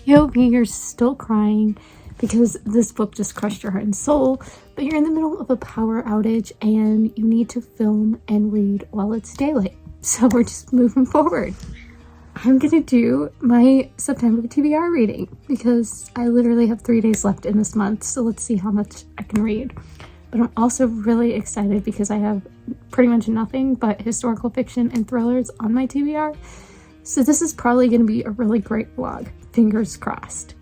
POV, you're still crying because this book just crushed your heart and soul, but you're in the middle of a power outage and you need to film and read while it's daylight. So we're just moving forward. I'm gonna do my September TBR reading because I literally have 3 days left in this month, so let's see how much I can read. But I'm also really excited because I have pretty much nothing but historical fiction and thrillers on my TBR. So this is probably going to be a really great vlog. Fingers crossed.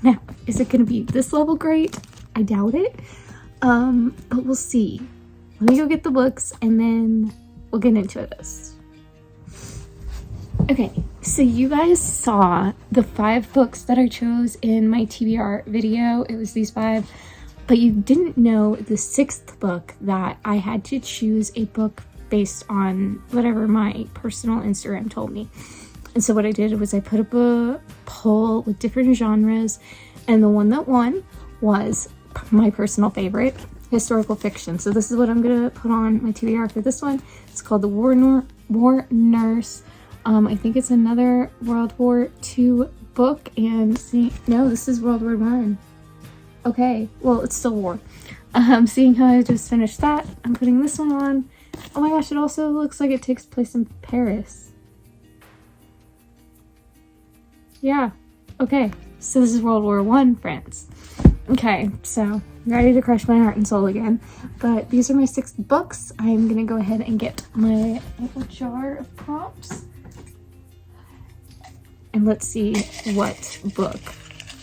Now, is it going to be this level great? I doubt it. But we'll see. Let me go get the books and then we'll get into this. Okay, so you guys saw the 5 books that I chose in my TBR video. It was these 5. But you didn't know the 6th book that I had to choose a book based on whatever my personal Instagram told me. And so what I did was I put up a poll with different genres, and the one that won was my personal favorite, historical fiction. So this is what I'm gonna put on my TBR for this one. It's called The War Nurse. I think it's another World War II book, and no, this is World War I. Okay, well, it's still war. Seeing how I just finished that, I'm putting this one on. Oh my gosh, it also looks like it takes place in Paris. Yeah, okay. So this is World War I, France. Okay, so I'm ready to crush my heart and soul again. But these are my 6 books. I'm gonna go ahead and get my little jar of prompts. And let's see what book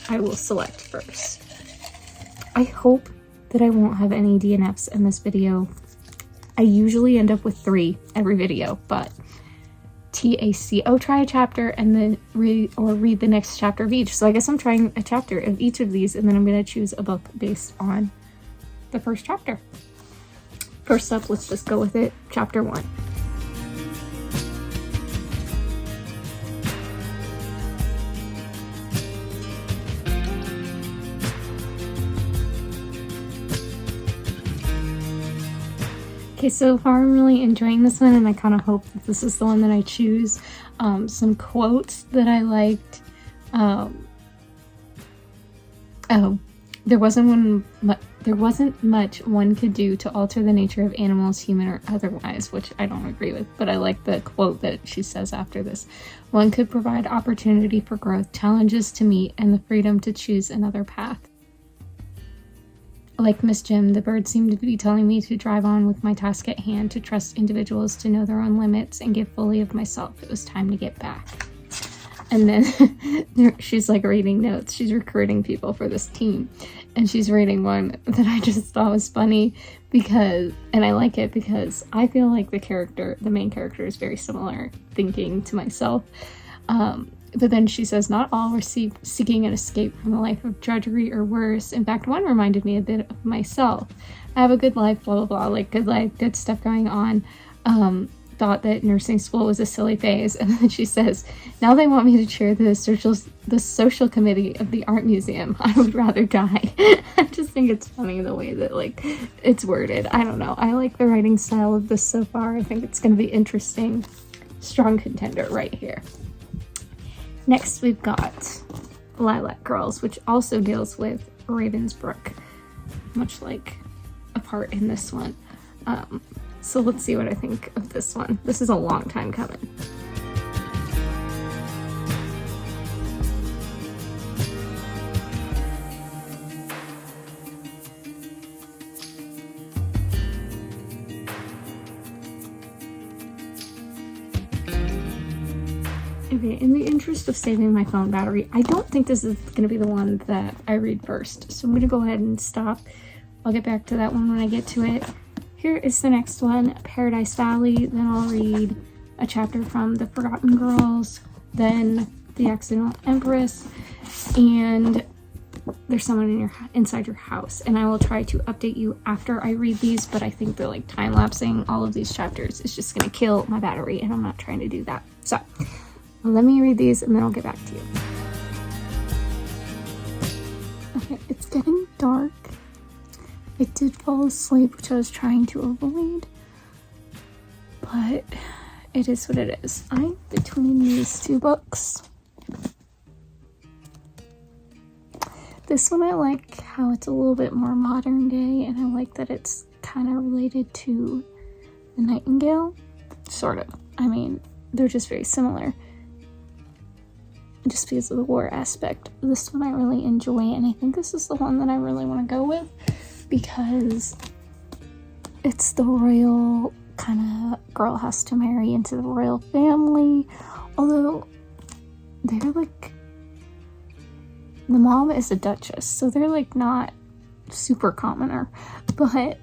I will select first. I hope that I won't have any DNFs in this video. I usually end up with 3 every video, but TACO, try a chapter and then read the next chapter of each. So I guess I'm trying a chapter of each of these, and then I'm going to choose a book based on the first chapter. First up, let's just go with it. Chapter 1. Okay, so far I'm really enjoying this one, and I kind of hope that this is the one that I choose. Some quotes that I liked. There wasn't much one could do to alter the nature of animals, human or otherwise, which I don't agree with, but I like the quote that she says after this. One could provide opportunity for growth, challenges to meet, and the freedom to choose another path. Like Miss Jim, the bird seemed to be telling me to drive on with my task at hand, to trust individuals to know their own limits and give fully of myself. It was time to get back. And then she's like reading notes. She's recruiting people for this team. And she's reading one that I just thought was funny and I like it because I feel like the main character is very similar thinking to myself. But then she says, not all were seeking an escape from a life of drudgery or worse. In fact, one reminded me a bit of myself. I have a good life, blah, blah, blah, like good life, good stuff going on. Thought that nursing school was a silly phase. And then she says, now they want me to chair the social committee of the art museum. I would rather die. I just think it's funny the way that like it's worded. I don't know. I like the writing style of this so far. I think it's going to be interesting. Strong contender right here. Next, we've got Lilac Girls, which also deals with Ravensbrück, much like a part in this one. So let's see what I think of this one. This is a long time coming. Okay, in the interest of saving my phone battery, I don't think this is going to be the one that I read first. So I'm going to go ahead and stop. I'll get back to that one when I get to it. Here is the next one, Paradise Valley. Then I'll read a chapter from The Forgotten Girls, then The Accidental Empress, and There's Someone Inside Your House. And I will try to update you after I read these, but I think that like time-lapsing all of these chapters is just going to kill my battery, and I'm not trying to do that. So let me read these and then I'll get back to you. Okay, it's getting dark. I did fall asleep, which I was trying to avoid, but it is what it is. I'm between these 2 books. This one I like how it's a little bit more modern day, and I like that it's kind of related to the Nightingale. Sort of. I mean, they're just very similar. Just because of the war aspect. This one I really enjoy, and I think this is the one that I really want to go with because it's the royal kind of girl has to marry into the royal family. Although they're like, the mom is a duchess, so they're like not super commoner, but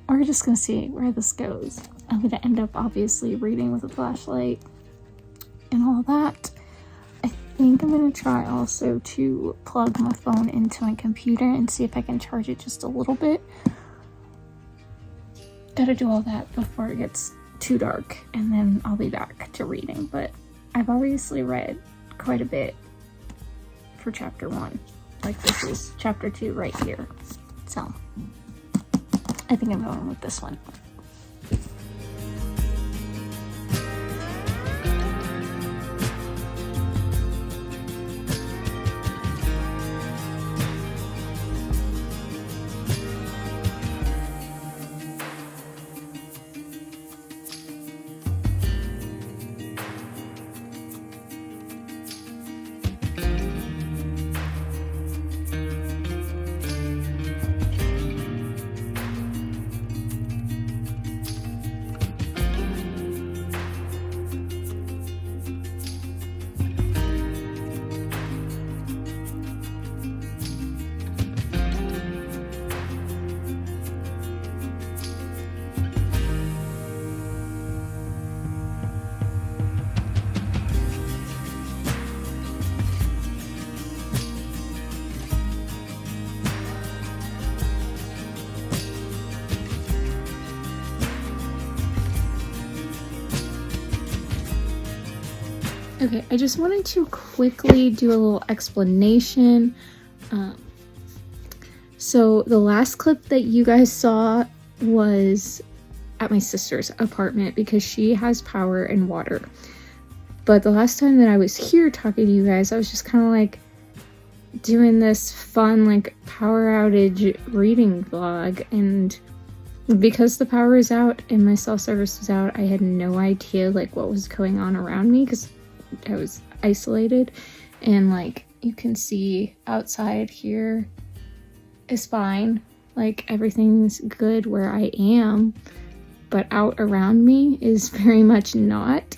we're just gonna see where this goes. I'm gonna end up obviously reading with a flashlight and all that. I think I'm gonna try also to plug my phone into my computer and see if I can charge it just a little bit. Gotta do all that before it gets too dark, and then I'll be back to reading. But I've obviously read quite a bit for chapter 1. Like, this is chapter 2 right here. So I think I'm going with this one. Okay, I just wanted to quickly do a little explanation. So the last clip that you guys saw was at my sister's apartment because she has power and water. But the last time that I was here talking to you guys, I was just kind of like doing this fun like power outage reading vlog, and because the power is out and my cell service was out, I had no idea like what was going on around me because I was isolated. And like you can see outside here is fine, like everything's good where I am, but out around me is very much not.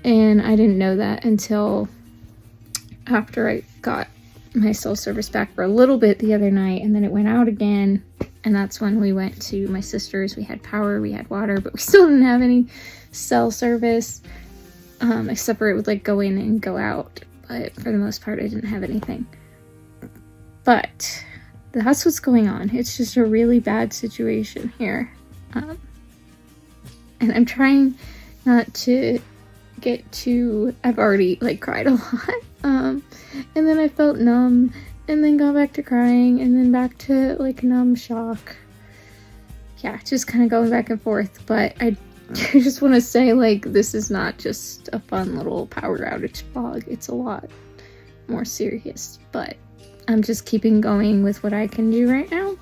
And I didn't know that until after I got my cell service back for a little bit the other night, and then it went out again, and that's when we went to my sister's. We had power, we had water, but we still didn't have any cell service, except for it would like go in and go out, but for the most part I didn't have anything. But that's what's going on. It's just a really bad situation here, and I'm trying not to get too, I've already like cried a lot, and then I felt numb, and then got back to crying, and then back to like numb shock. Yeah, just kind of going back and forth. But I just want to say, like, this is not just a fun little power outage vlog. It's a lot more serious, but I'm just keeping going with what I can do right now,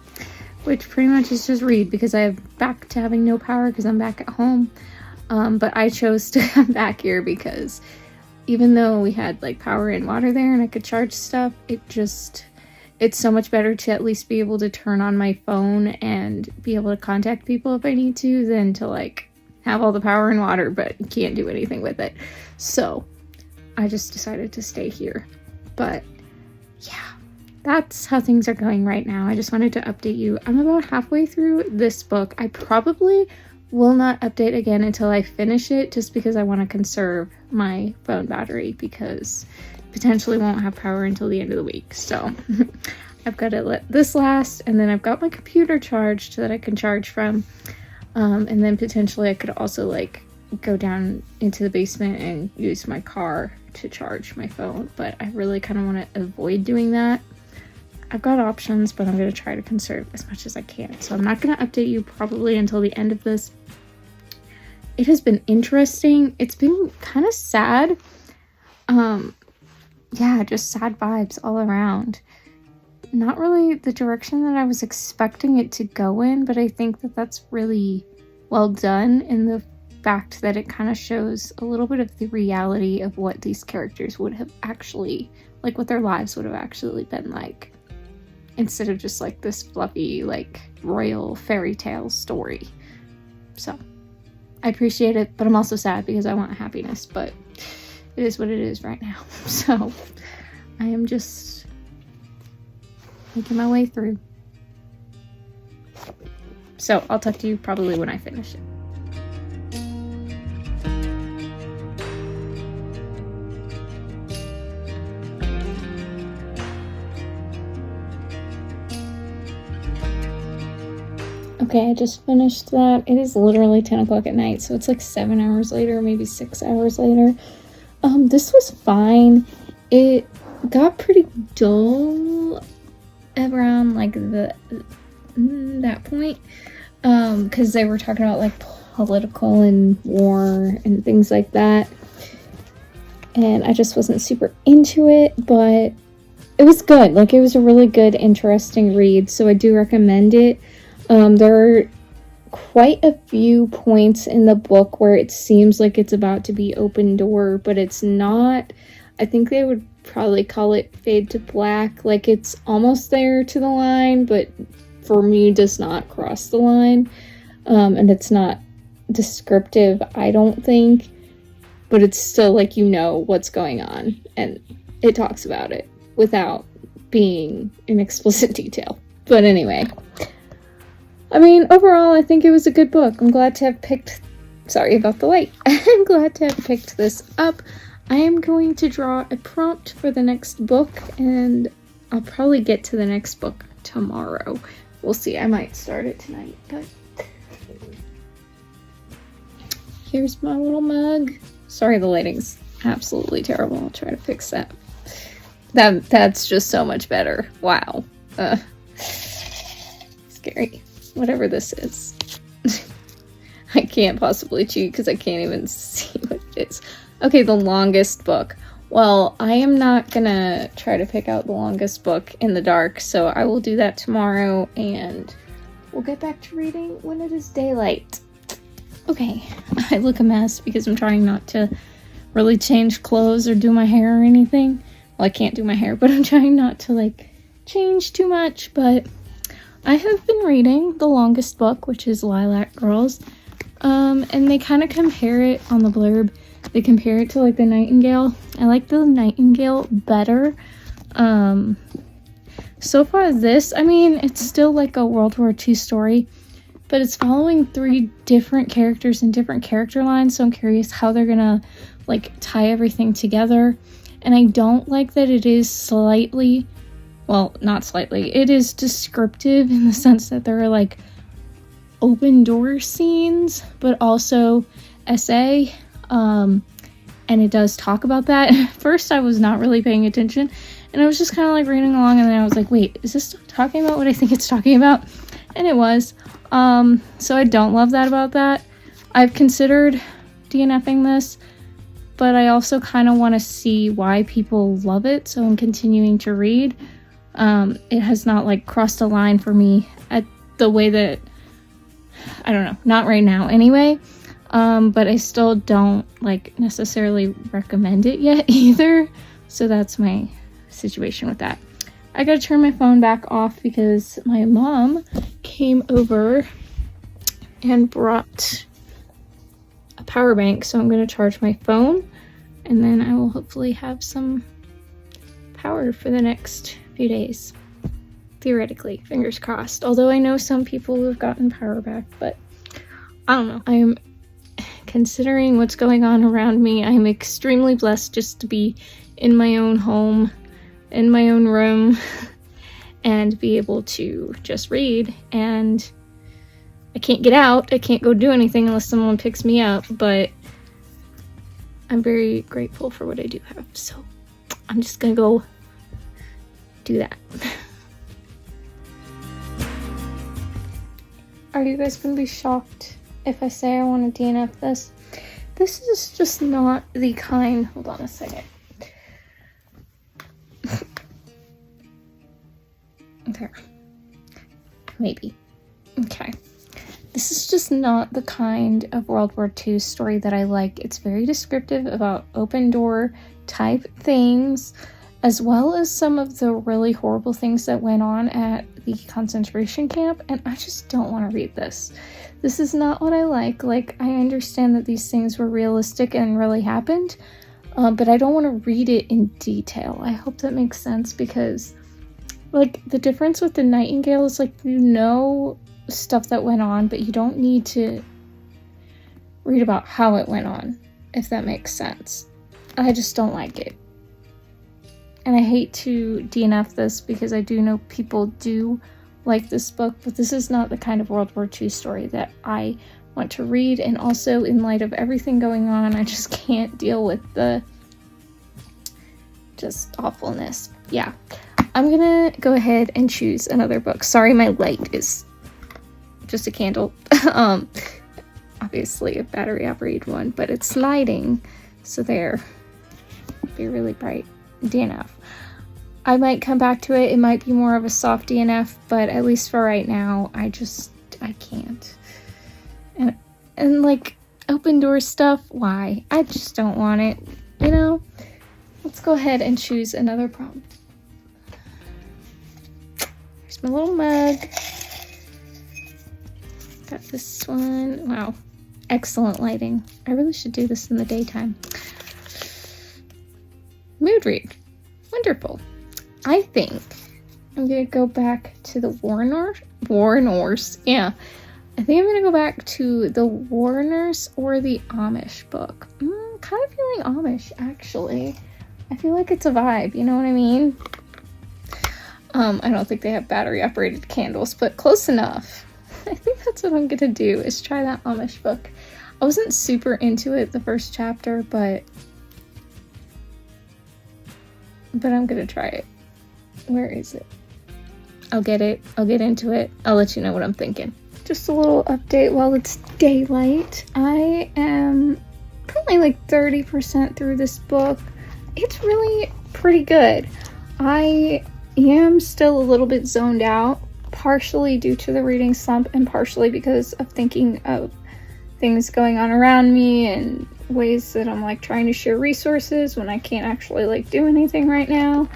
which pretty much is just read, because I have back to having no power because I'm back at home. But I chose to come back here because even though we had like power and water there and I could charge stuff, it's so much better to at least be able to turn on my phone and be able to contact people if I need to, than to like have all the power and water but can't do anything with it. So I just decided to stay here. But yeah, that's how things are going right now. I just wanted to update you. I'm about halfway through this book. I probably will not update again until I finish it, just because I want to conserve my phone battery, because potentially won't have power until the end of the week. So I've got to let this last, and then I've got my computer charged that I can charge from, and then potentially I could also like go down into the basement and use my car to charge my phone, but I really kind of want to avoid doing that. I've got options, but I'm going to try to conserve as much as I can. So I'm not going to update you probably until the end of this. It has been interesting. It's been kind of sad. yeah, just sad vibes all around. Not really the direction that I was expecting it to go in, but I think that that's really well done in the fact that it kind of shows a little bit of the reality of what these characters would have actually, like what their lives would have actually been like, instead of just like this fluffy, like royal fairy tale story. So I appreciate it, but I'm also sad because I want happiness, but it is what it is right now. So I am just making my way through. So I'll talk to you probably when I finish it. Okay, I just finished that. It is literally 10 o'clock at night, so it's like 7 hours later, maybe 6 hours later. This was fine. It got pretty dull around like that point, because they were talking about like political and war and things like that, and I just wasn't super into it, but it was good. Like, it was a really good, interesting read, so I do recommend it. There are quite a few points in the book where it seems like it's about to be open door, but it's not. I think they would probably call it fade to black. Like, it's almost there to the line, but for me does not cross the line. And it's not descriptive, I don't think, but it's still like, you know what's going on, and it talks about it without being in explicit detail. But anyway, I mean, overall, I think it was a good book. I'm glad to have picked... Sorry about the light. I'm glad to have picked this up. I am going to draw a prompt for the next book, and I'll probably get to the next book tomorrow. We'll see. I might start it tonight, but... Here's my little mug. Sorry, the lighting's absolutely terrible. I'll try to fix that. That's just so much better. Wow. Scary. Whatever this is. I can't possibly cheat because I can't even see what it is. Okay, the longest book. Well, I am not gonna try to pick out the longest book in the dark, so I will do that tomorrow, and we'll get back to reading when it is daylight. Okay, I look a mess because I'm trying not to really change clothes or do my hair or anything. Well, I can't do my hair, but I'm trying not to, like, change too much, but I have been reading the longest book, which is Lilac Girls, and they kind of compare it on the blurb. They compare it to, like, the Nightingale. I like the Nightingale better. So far this, I mean, it's still like a World War II story, but it's following 3 different characters and different character lines, so I'm curious how they're gonna, like, tie everything together. And I don't like that it is slightly... Well, not slightly. It is descriptive in the sense that there are, like, open door scenes, but also essay. And it does talk about that. At first, I was not really paying attention, and I was just kind of, like, reading along, and then I was like, wait, is this talking about what I think it's talking about? And it was. So I don't love that about that. I've considered DNFing this, but I also kind of want to see why people love it, so I'm continuing to read. It has not, like, crossed a line for me at the way that, I don't know, not right now anyway, but I still don't, like, necessarily recommend it yet either, so that's my situation with that. I gotta turn my phone back off because my mom came over and brought a power bank, so I'm gonna charge my phone, and then I will hopefully have some power for the next few days. Theoretically, fingers crossed. Although I know some people who have gotten power back, but I don't know. I am, considering what's going on around me, I am extremely blessed just to be in my own home, in my own room, and be able to just read. And I can't get out. I can't go do anything unless someone picks me up, but I'm very grateful for what I do have. So I'm just gonna go do that. Are you guys gonna be shocked if I say I want to DNF this? This is just not the kind... Hold on a second. there. Maybe. Okay. This is just not the kind of World War II story that I like. It's very descriptive about open door type things, as well as some of the really horrible things that went on at the concentration camp, and I just don't want to read this. This is not what I like. Like, I understand that these things were realistic and really happened, but I don't want to read it in detail. I hope that makes sense, because, like, the difference with the Nightingale is, like, you know stuff that went on, but you don't need to read about how it went on, if that makes sense. I just don't like it. And I hate to DNF this, because I do know people do like this book, but this is not the kind of World War II story that I want to read. And also, in light of everything going on, I just can't deal with the just awfulness. Yeah, I'm gonna go ahead and choose another book. Sorry, my light is just a candle. Obviously a battery operated one, but it's lighting, so there. Be really bright. DNF. I might come back to it. It might be more of a soft DNF, but at least for right now, I can't. And like, open door stuff, why? I just don't want it, you know? Let's go ahead and choose another prompt. Here's my little mug. Got this one. Wow. Excellent lighting. I really should do this in the daytime. Mood read. Wonderful. I think I'm going to go back to the Warners. Yeah. I think I'm going to go back to the Warners or the Amish book. Kind of feeling Amish, actually. I feel like it's a vibe, you know what I mean? I don't think they have battery-operated candles, but close enough. I think that's what I'm going to do, is try that Amish book. I wasn't super into it the first chapter, but I'm going to try it. Where is it? I'll get it. I'll get into it. I'll let you know what I'm thinking. Just a little update while it's daylight. I am probably like 30% through this book. It's really pretty good. I am still a little bit zoned out, partially due to the reading slump and partially because of thinking of things going on around me and ways that I'm like trying to share resources when I can't actually like do anything right now.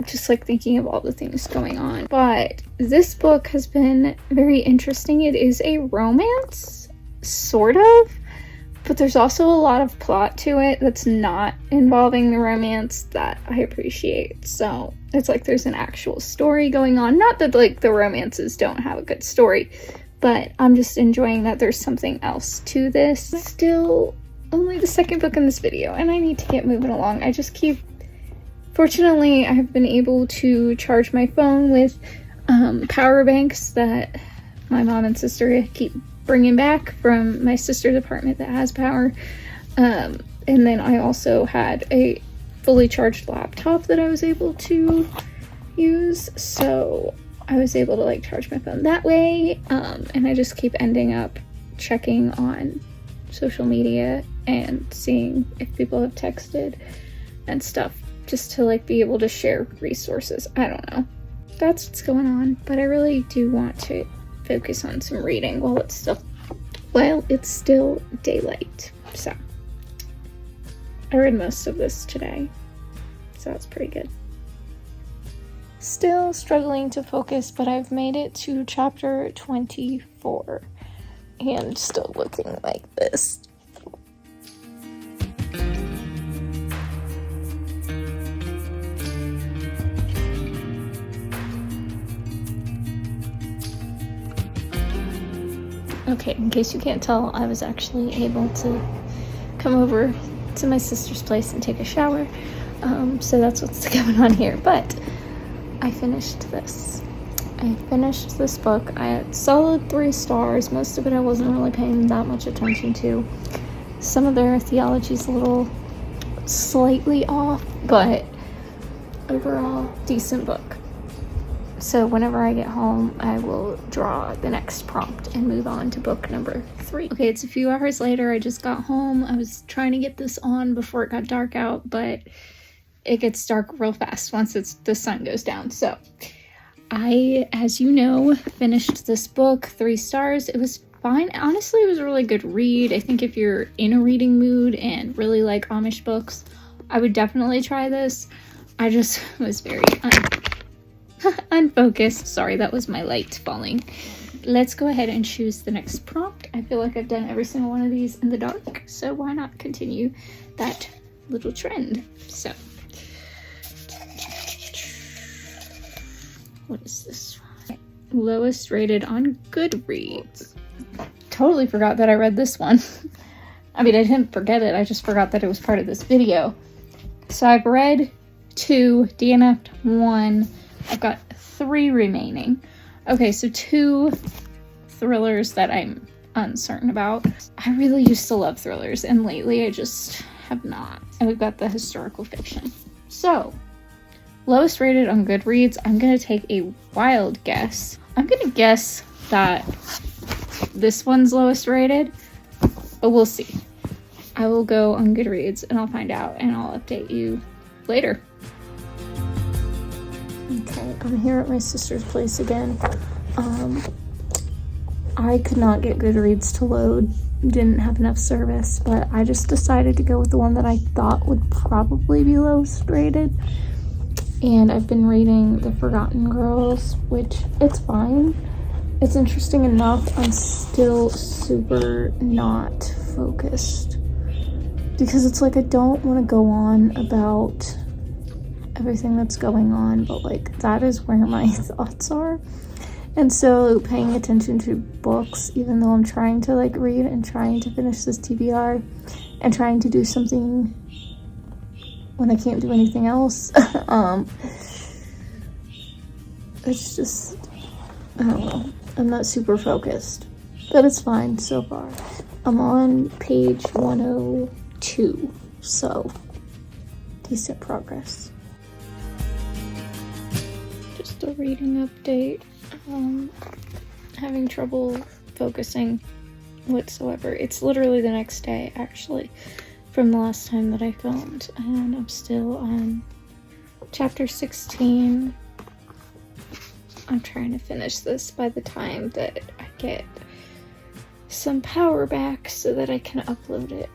Just like thinking of all the things going on. But this book has been very interesting. It is a romance, sort of, but there's also a lot of plot to it that's not involving the romance that I appreciate. So it's like there's an actual story going on. Not that like the romances don't have a good story, but I'm just enjoying that there's something else to this. Still only the second book in this video, and I need to get moving along. I just keep... Fortunately, I've been able to charge my phone with power banks that my mom and sister keep bringing back from my sister's apartment that has power. And then I also had a fully charged laptop that I was able to use. So I was able to like charge my phone that way. And I just keep ending up checking on social media and seeing if people have texted and stuff, just to like be able to share resources. I don't know. That's what's going on, but I really do want to focus on some reading while it's still daylight. So I read most of this today, so that's pretty good. Still struggling to focus, but I've made it to chapter 24 and still looking like this. Okay, in case you can't tell, I was actually able to come over to my sister's place and take a shower. So that's what's going on here. But I finished this. I finished this book. I had solid 3 stars. Most of it I wasn't really paying that much attention to. Some of their theology's a little slightly off, but overall, decent book. So whenever I get home, I will draw the next prompt and move on to book number 3. Okay, it's a few hours later. I just got home. I was trying to get this on before it got dark out, but it gets dark real fast once the sun goes down. So I, as you know, finished this book, 3 stars. It was fine. Honestly, it was a really good read. I think if you're in a reading mood and really like Amish books, I would definitely try this. I just was very unfocused. Sorry, that was my light falling. Let's go ahead and choose the next prompt. I feel like I've done every single one of these in the dark, so why not continue that little trend? So, what is this one? Lowest rated on Goodreads. Totally forgot that I read this one. I mean, I didn't forget it, I just forgot that it was part of this video. So I've read 2, DNF'd 1, I've got 3 remaining. Okay, so 2 thrillers that I'm uncertain about. I really used to love thrillers, and lately I just have not. And we've got the historical fiction. So, lowest rated on Goodreads, I'm gonna take a wild guess. I'm gonna guess that this one's lowest rated, but we'll see. I will go on Goodreads and I'll find out and I'll update you later. Okay, I'm here at my sister's place again. I could not get Goodreads to load, didn't have enough service, but I just decided to go with the one that I thought would probably be lowest rated. And I've been reading The Forgotten Girls, which it's fine. It's interesting enough. I'm still super not focused because it's like I don't want to go on about everything that's going on, but like that is where my thoughts are. And so paying attention to books, even though I'm trying to like read and trying to finish this TBR and trying to do something when I can't do anything else, it's just, I don't know, I'm not super focused, but it's fine so far. I'm on page 102, so decent progress. Just a reading update. Having trouble focusing whatsoever. It's literally the next day, actually, from the last time that I filmed, and I'm still on chapter 16. I'm trying to finish this by the time that I get some power back so that I can upload it.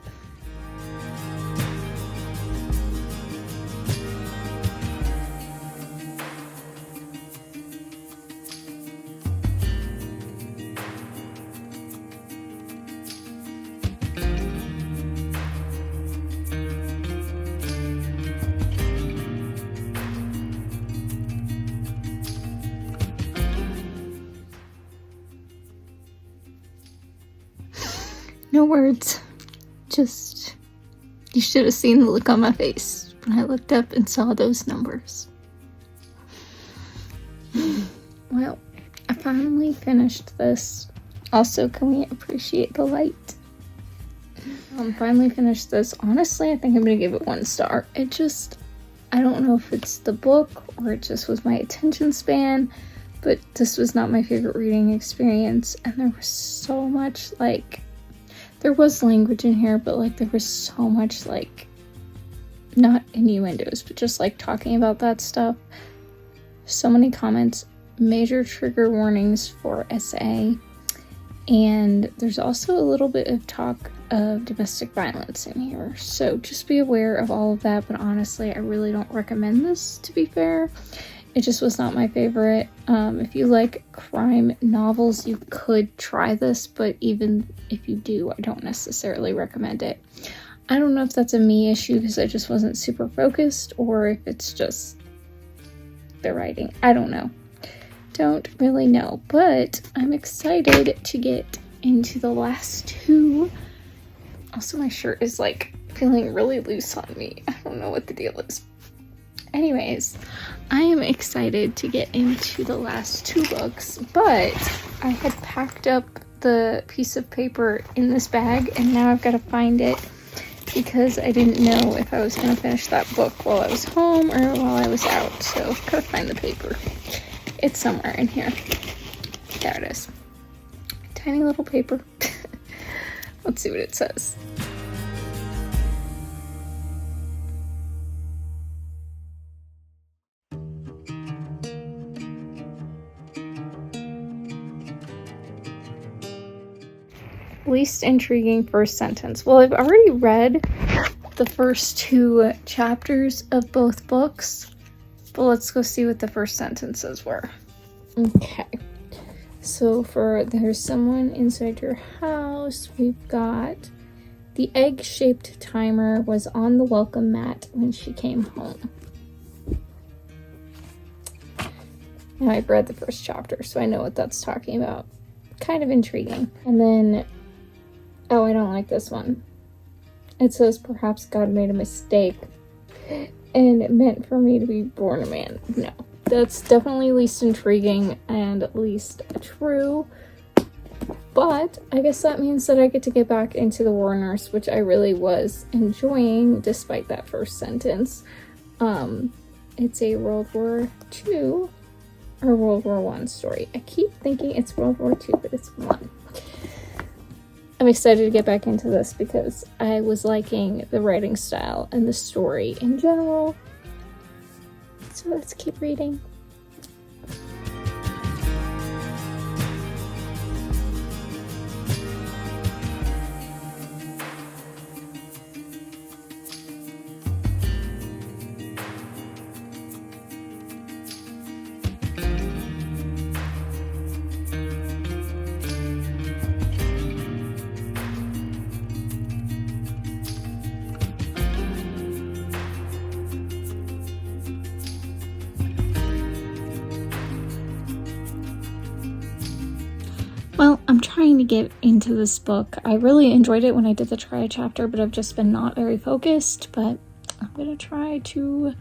No words. Just, you should have seen the look on my face when I looked up and saw those numbers. Well, I finally finished this. Also, can we appreciate the light? Finally finished this. Honestly, I think I'm gonna give it 1 star. It just, I don't know if it's the book or it just was my attention span, but this was not my favorite reading experience, and there was so much, like, there was language in here, but like there was so much, like, not innuendos, but just like talking about that stuff. So many comments, major trigger warnings for SA, and there's also a little bit of talk of domestic violence in here, so just be aware of all of that. But honestly, I really don't recommend this, to be fair. It just was not my favorite. If you like crime novels, you could try this, but even if you do, I don't necessarily recommend it. I don't know if that's a me issue because I just wasn't super focused, or if it's just the writing. I don't know. Don't really know, but I'm excited to get into the last 2. Also, my shirt is like feeling really loose on me. I don't know what the deal is. Anyways, I am excited to get into the last 2 books, but I had packed up the piece of paper in this bag, and now I've got to find it because I didn't know if I was going to finish that book while I was home or while I was out, so I've got to find the paper. It's somewhere in here. There it is. Tiny little paper. Let's see what it says. least intriguing first sentence. Well, I've already read the first 2 chapters of both books, but let's go see what the first sentences were. Okay. So for there's someone inside your house, we've got the egg-shaped timer was on the welcome mat when she came home. Now I've read the first chapter, so I know what that's talking about. Kind of intriguing. And then, oh, I don't like this one. It says, perhaps God made a mistake and it meant for me to be born a man. No, that's definitely least intriguing and least true. But I guess that means that I get to get back into the war nurse, which I really was enjoying despite that first sentence. It's a World War II or World War I story. I keep thinking it's World War II, but it's one. I'm excited to get back into this because I was liking the writing style and the story in general. So let's keep reading. Well, I'm trying to get into this book. I really enjoyed it when I did the try chapter, but I've just been not very focused, but I'm going to try to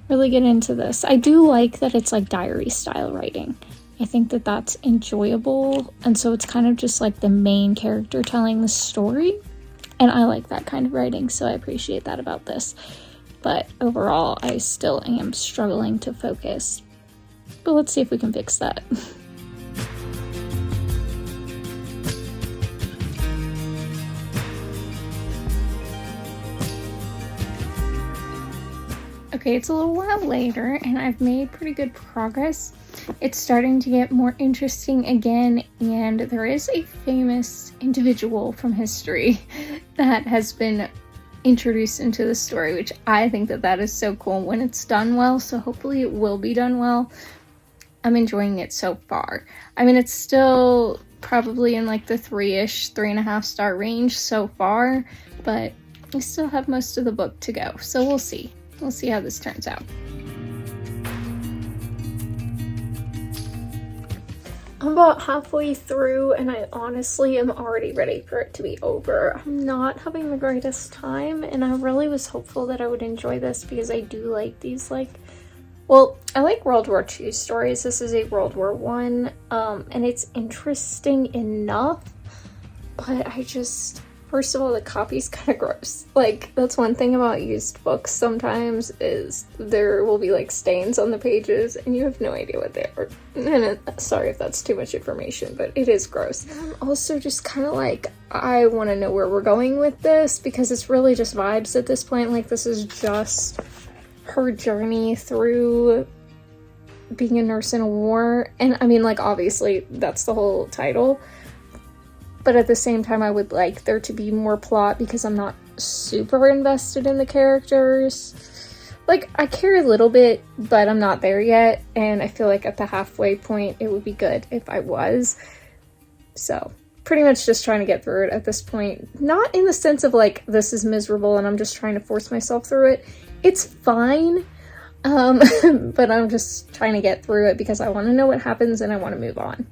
really get into this. I do like that it's like diary style writing. I think that that's enjoyable, and so it's kind of just like the main character telling the story, and I like that kind of writing, so I appreciate that about this. But overall, I still am struggling to focus, but let's see if we can fix that. Okay, it's a little while later, and I've made pretty good progress. It's starting to get more interesting again, and there is a famous individual from history that has been introduced into the story, which I think that is so cool when it's done well, so hopefully it will be done well. I'm enjoying it so far. I mean, it's still probably in like the 3.5 star range so far, but we still have most of the book to go, so we'll see. We'll see how this turns out. I'm about halfway through, and I honestly am already ready for it to be over. I'm not having the greatest time, and I really was hopeful that I would enjoy this because I do like these, like, well, I like World War II stories. This is a World War I, and it's interesting enough, but I just... First of all, the copy's kind of gross. Like, that's one thing about used books sometimes is there will be like stains on the pages and you have no idea what they are. And sorry if that's too much information, but it is gross. And I'm also just kind of like, I want to know where we're going with this because it's really just vibes at this point. Like, this is just her journey through being a nurse in a war. And I mean, like, obviously that's the whole title. But at the same time, I would like there to be more plot because I'm not super invested in the characters. Like, I care a little bit, but I'm not there yet. And I feel like at the halfway point, it would be good if I was. So, pretty much just trying to get through it at this point. Not in the sense of, like, this is miserable and I'm just trying to force myself through it. It's fine. But I'm just trying to get through it because I want to know what happens and I want to move on.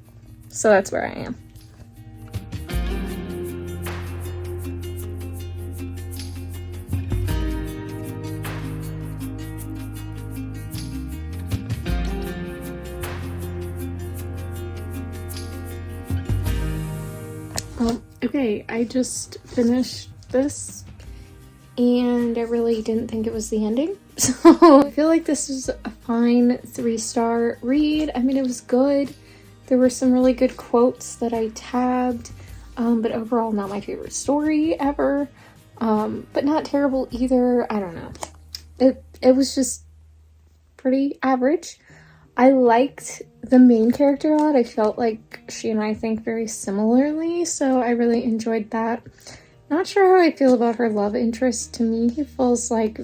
So that's where I am. Okay, I just finished this and I really didn't think it was the ending. So I feel like this is a fine 3-star read. I mean, it was good. There were some really good quotes that I tabbed, but overall not my favorite story ever, but not terrible either. I don't know. It was just pretty average. I liked the main character a lot. I felt like she and I think very similarly, so I really enjoyed that. Not sure how I feel about her love interest. To me, he feels like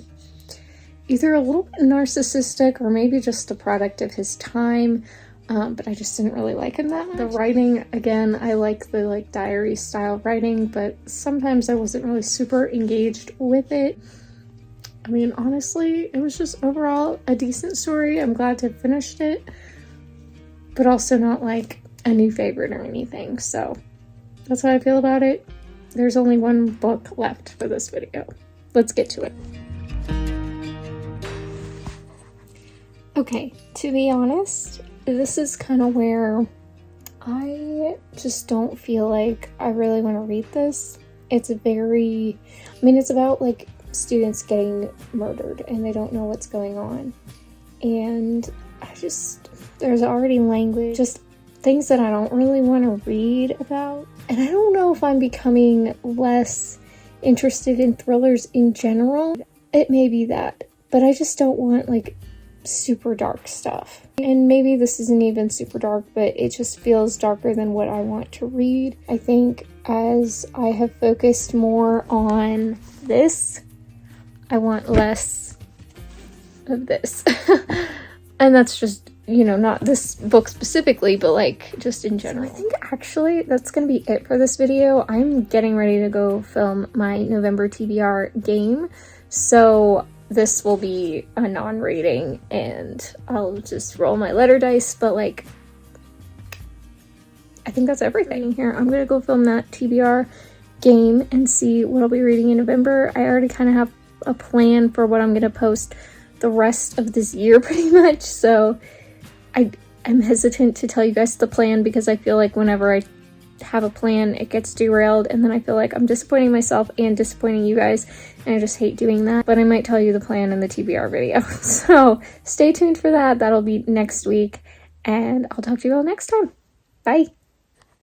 either a little bit narcissistic or maybe just a product of his time, but I just didn't really like him that much. The writing, again, I like the like diary style writing, but sometimes I wasn't really super engaged with it. I mean, honestly, it was just overall a decent story. I'm glad to have finished it, but also not like a new favorite or anything. So that's how I feel about it. There's only one book left for this video. Let's get to it. Okay, to be honest, this is kind of where I just don't feel like I really want to read this. It's it's about like students getting murdered and they don't know what's going on. And there's already language, just things that I don't really want to read about. And I don't know if I'm becoming less interested in thrillers in general. It may be that, but I just don't want like super dark stuff. And maybe this isn't even super dark, but it just feels darker than what I want to read. I think as I have focused more on this, I want less of this. And that's just, not this book specifically, but like just in general. So I think actually that's gonna be it for this video. I'm getting ready to go film my November TBR game, so this will be a non-rating and I'll just roll my letter dice, but like I think that's everything here. I'm gonna go film that TBR game and see what I'll be reading in November. I already kind of have a plan for what I'm gonna post the rest of this year pretty much, so I'm hesitant to tell you guys the plan because I feel like whenever I have a plan it gets derailed and then I feel like I'm disappointing myself and disappointing you guys, and I just hate doing that. But I might tell you the plan in the TBR video. So stay tuned for that. That'll be next week and I'll talk to you all next time. Bye.